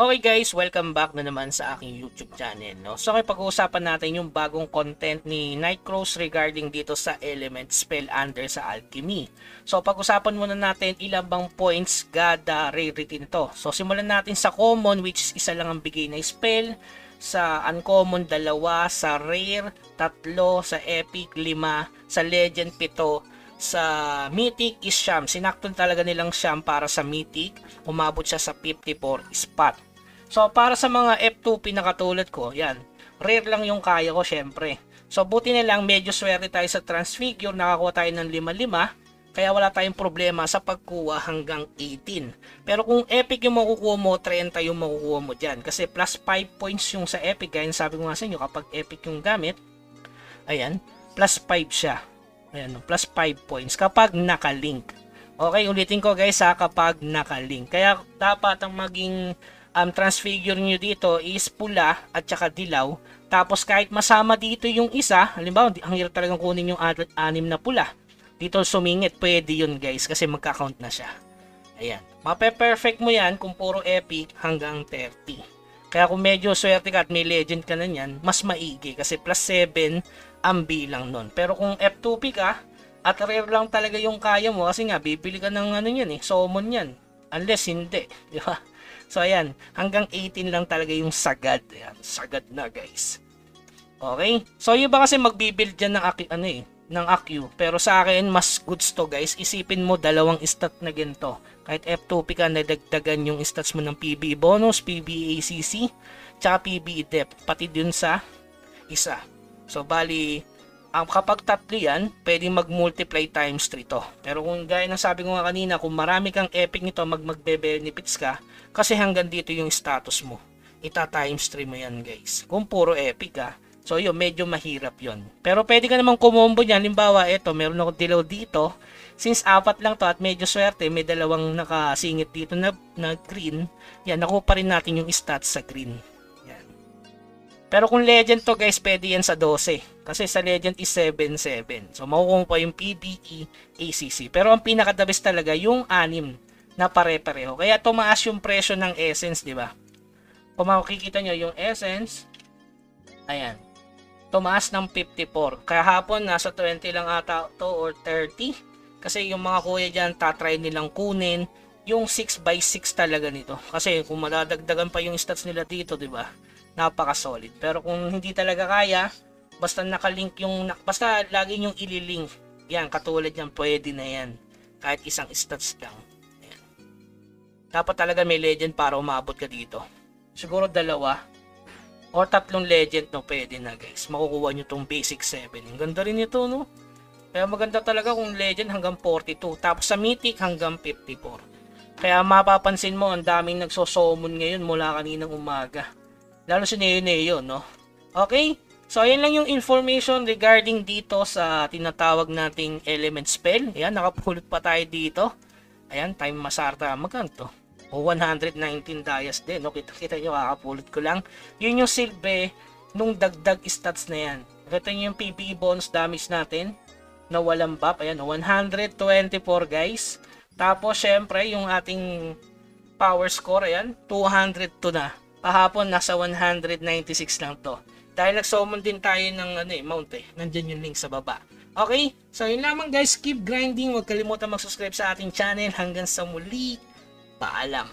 Okay guys, welcome back na naman sa aking YouTube channel. No? So pag-uusapan natin yung bagong content ni Nightcross regarding dito sa element spell under sa alchemy. So pag-usapan muna natin ilang bang points gada rarity nito. So simulan natin sa common, which is isa lang ang bigay na spell. Sa uncommon 2, sa rare 3, sa epic 5, sa legend 7, sa mythic is siyam. Sinakton talaga nilang siyam para sa mythic. Umabot siya sa 54 spot. So para sa mga F2P na katulad ko, yan. Rare lang yung kaya ko syempre. So buti na lang medyo swerte tayo sa transfigure. Nakakuha tayo ng 5-5. Kaya wala tayong problema sa pagkuha hanggang 18. Pero kung epic yung makukuha mo, 30 yung makukuha mo dyan. Kasi plus 5 points yung sa epic. Kaya sabi ko nga sa inyo, kapag epic yung gamit, ayan, plus 5 siya. Ayan, plus 5 points kapag nakalink. Okay, ulitin ko guys ha, kapag nakalink. Kaya dapat ang maging transfigure nyo dito is pula at saka dilaw. Tapos kahit masama dito yung isa, halimbawa, ang hirap talagang kunin yung 6 na pula. Dito sumingit, pwede yun guys kasi magka-count na siya. Ayan, mape-perfect mo yan kung puro epic hanggang 30. Kaya kung medyo swerte ka at may legend ka na yan, mas maigi kasi plus 7 ang bilang nun. Pero kung F2P ka at rare lang talaga yung kaya mo, kasi nga bibili ka ng ano yan summon yan. Unless hindi, di ba? So ayan, hanggang 18 lang talaga yung sagad. Ayan, sagad na guys. Okay? So yung ba kasi magbibuild dyan ng AQ. Pero sa akin, mas goods to guys. Isipin mo, dalawang stat na ganito. Kahit F2P ka, nadagdagan yung stats mo ng PBE bonus, PBE ACC, tsaka PBE depth. Pati dun sa isa. So bali, kapag tatlo yan, pwedeng mag-multiply times 3 to. Pero kung gaya ng sabi ko nga kanina, kung marami kang epic nito, magbe-benefits ka, kasi hanggang dito yung status mo. Ita-times 3 mo yan guys. Kung puro epic ka, so yun, medyo mahirap yun. Pero pwede ka namang kumombo niyan. Halimbawa, eto, meron ako dilaw dito. Since 4 lang to at medyo swerte, may dalawang nakasingit dito na green. Yan, nakuha pa rin natin yung stats sa green. Yan. Pero kung legend to guys, pwede yan sa 12. Kasi sa legend is 7-7. So makukuha pa yung PBE, ACC. Pero ang pinakadabis talaga yung 6 na pare-pareho. Kaya tumaas yung presyo ng essence, di ba? Kung makikita nyo yung essence, ayan, tumaas ng 54. Kaya hapon nasa 20 lang ata to or 30. Kasi yung mga kuya dyan, tatry nilang kunin yung 6x6 talaga nito. Kasi kung madadagdagan pa yung stats nila dito, di ba? Napaka-solid. Pero kung hindi talaga kaya, basta nakalink yung, basta lagi yung ililink. Yan, katulad yan, pwede na yan. Kahit isang stats lang. Ayan. Dapat talaga may legend para umabot ka dito. Siguro 2 or 3 legend, no, pwede na guys. Makukuha nyo tong basic 7. Ang ganda rin ito, no? Kaya maganda talaga kung legend hanggang 42. Tapos sa mythic hanggang 54. Kaya mapapansin mo, ang daming nagsosummon ngayon mula kaninang umaga. Lalo si Neo, no? Okay? So, ayan lang yung information regarding dito sa tinatawag nating element spell. Ayan, nakapulot pa tayo dito. Ayan, time masarta. Magkano to? O 119 dias din, no? Kita nyo, kakapulot ko lang. Yun yung silbi nung dagdag stats na yan. Kita nyo yung PBE bonus damage natin na walang buff. Ayan, 124 guys. Tapos, syempre, yung ating power score, ayan, 202 na. Kahapon, nasa 196 lang to. Dahil nag-summon din tayo ng mount Nandyan yung link sa baba. Okay? So, yun lamang guys. Keep grinding. Huwag kalimutan mag-subscribe sa ating channel. Hanggang sa muli. Paalam.